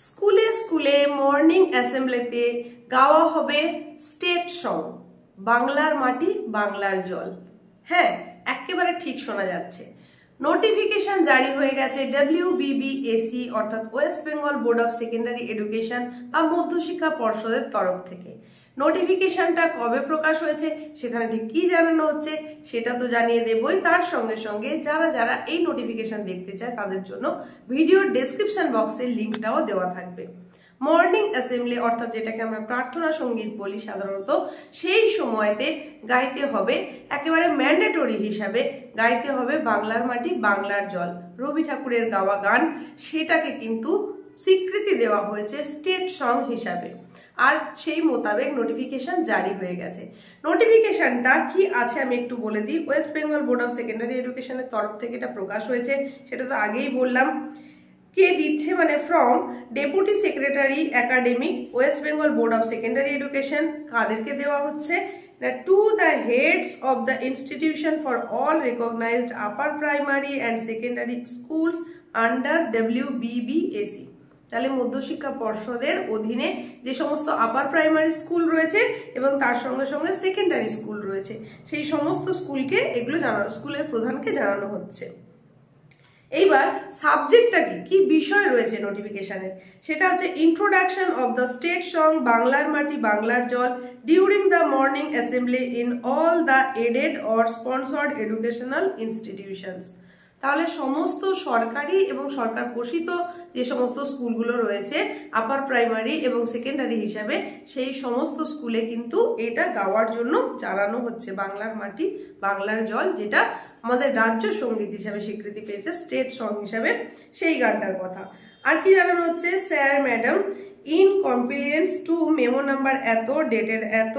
স্কুলে স্কুলে মর্নিং অ্যাসেম্বলিতে গাওয়া হবে স্টেট সং, বাংলার মাটি বাংলার জল। হ্যাঁ, একেবারে ঠিক শোনা যাচ্ছে। নোটিফিকেশন জারি হয়ে গেছে WBBSE অর্থাৎ West Bengal Board of Secondary education বা মধ্যশিক্ষা পর্ষদের তরফ থেকে। নোটিফিকেশনটা কবে প্রকাশ হয়েছে, সেখানে ঠিক কি জানানো হচ্ছে সেটা তো জানিয়ে দেবই। তার সঙ্গে সঙ্গে যারা যারা এই নোটিফিকেশন দেখতে চায় তাদের জন্য ভিডিওর ডেসক্রিপশন বক্সে লিঙ্কটাও দেওয়া থাকবে। মর্নিং অ্যাসেম্বলি অর্থাৎ যেটাকে আমরা প্রার্থনা সঙ্গীত বলি সাধারণত, সেই সময়তে গাইতে হবে একেবারে ম্যান্ডেটরি হিসাবে গাইতে হবে বাংলার মাটি বাংলার জল, রবি ঠাকুরের গাওয়া গান। সেটাকে কিন্তু স্বীকৃতি দেওয়া হয়েছে স্টেট সং হিসাবে, আর সেই মোতাবেক নোটিফিকেশন জারি হয়ে গেছে। নোটিফিকেশনটা কি আছে আমি একটু বলে দিই। West Bengal Board of secondary এডুকেশনের তরফ থেকে এটা প্রকাশ হয়েছে, সেটা তো আগেই বললাম। কে দিচ্ছে মানে from deputy secretary academic West Bengal Board of Secondary Education. কাদেরকে দেওয়া হচ্ছে না, to the heads of the institution for all recognised upper primary and secondary schools under WBBSE। তাহলে মধ্যশিক্ষা পর্ষদের অধীনে যে সমস্ত আপার প্রাইমারি স্কুল রয়েছে এবং তার সঙ্গে সঙ্গে সেকেন্ডারি স্কুল রয়েছে, সেই সমস্ত স্কুলকে এগুলো জানানো, স্কুলের প্রধানকে জানানো হচ্ছে। এইবার সাবজেক্টটা কি বিষয় রয়েছে নোটিফিকেশনের, সেটা হচ্ছে introduction of the state song বাংলার মাটি বাংলার জল during the morning assembly in all the aided or sponsored educational institutions. তাহলে সমস্ত সরকারি এবং সরকার পোষিত যে সমস্ত স্কুলগুলো রয়েছে আপার প্রাইমারি এবং সেকেন্ডারি হিসাবে, সেই সমস্ত স্কুলে কিন্তু এটা গাওয়ার জন্য জানানো হচ্ছে বাংলার মাটি বাংলার জল, যেটা আমাদের রাজ্য সঙ্গীত হিসাবে স্বীকৃতি পেয়েছে স্টেট সং হিসাবে, সেই গানটার কথা। আর কি জানানো হচ্ছে, sir madam in compliance to memo number এত ডেটেড এত,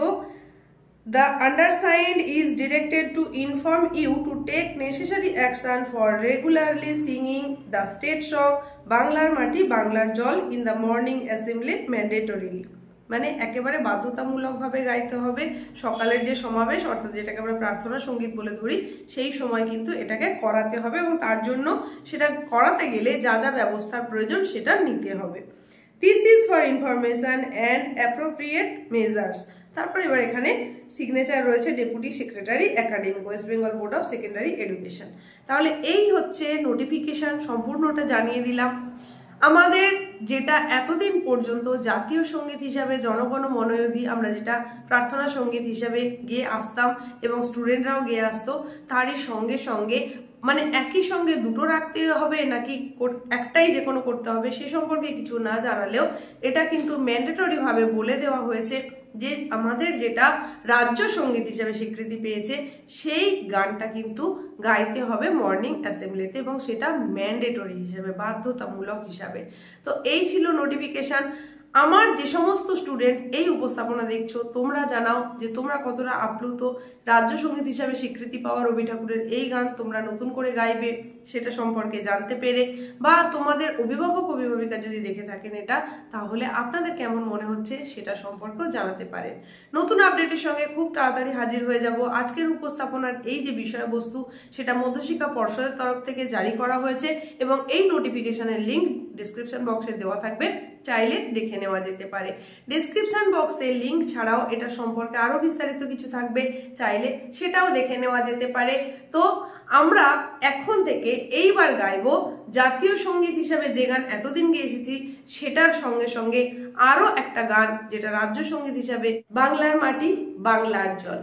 the undersigned is directed to inform you to take necessary action for regularly singing the state song বাংলার মাটি বাংলার জল in the morning assembly mandatorily। মানে একেবারে বাধ্যতামূলকভাবে গাইতে হবে। সকালের যে সমাবেশ অর্থাৎ যেটাকে আমরা প্রার্থনা সঙ্গীত বলে ধরি, সেই সময় কিন্তু এটাকে করাতে হবে এবং তার জন্য সেটা করাতে গেলে যা যা ব্যবস্থার প্রয়োজন সেটা নিতে হবে। This is for information and appropriate measures। তারপর এবার এখানে সিগনেচার রয়েছে deputy secretary academic West Bengal Board of Secondary education. তাহলে এই হচ্ছে নোটিফিকেশন, সম্পূর্ণটা জানিয়ে দিলাম। আমাদের যেটা এতদিন পর্যন্ত জাতীয় সঙ্গীত হিসাবে জনগণ মনোযোগী আমরা যেটা প্রার্থনা সঙ্গীত হিসাবে গেয়ে আসতাম এবং স্টুডেন্টরাও গেয়ে আসতো, তারই সঙ্গে সঙ্গে মানে একই সঙ্গে দুটো রাখতে হবে নাকি একটাই যে কোনো করতে হবে সে সম্পর্কে কিছু না জানালেও এটা কিন্তু ম্যান্ডেটরি ভাবে বলে দেওয়া হয়েছে যে আমাদের যেটা রাজ্য সঙ্গীত হিসাবে স্বীকৃতি পেয়েছে সেই গানটা কিন্তু গাইতে হবে মর্নিং অ্যাসেম্বলিতে এবং সেটা ম্যান্ডেটরি হিসাবে, বাধ্যতামূলক হিসাবে। তো এই ছিল নোটিফিকেশন। আমার যে সমস্ত স্টুডেন্ট এই উপস্থাপনা দেখছো, তোমরা জানাও যে তোমরা কতটা আপ্লুত রাজ্য সঙ্গীত হিসাবে স্বীকৃতি পাওয়া রবি ঠাকুরের এই গান তোমরা নতুন করে গাইবে সেটা সম্পর্কে জানতে পেরে, বা তোমাদের অভিভাবক অভিভাবিকা যদি দেখে থাকেন এটা, তাহলে আপনাদের কেমন মনে হচ্ছে সেটা সম্পর্কেও জানাতে পারেন। নতুন আপডেটের সঙ্গে খুব তাড়াতাড়ি হাজির হয়ে যাব। আজকের উপস্থাপনার এই যে বিষয়বস্তু সেটা মধ্যশিক্ষা পর্ষদের তরফ থেকে জারি করা হয়েছে এবং এই নোটিফিকেশনের লিঙ্ক ডিসক্রিপশন বক্সে দেওয়া থাকবে, চাইলে দেখে নেওয়া যেতে পারে। ডেসক্রিপশন বক্সে লিঙ্ক ছাড়াও এটা সম্পর্কে আরো বিস্তারিত কিছু থাকবে, চাইলে সেটাও দেখে নেওয়া যেতে পারে। তো আমরা এখন থেকে এইবার গাইবো জাতীয় সঙ্গীত হিসাবে যে গান এতদিন গেয়ে এসেছি সেটার সঙ্গে সঙ্গে আরো একটা গান যেটা রাজ্য সঙ্গীত হিসাবে বাংলার মাটি বাংলার জল।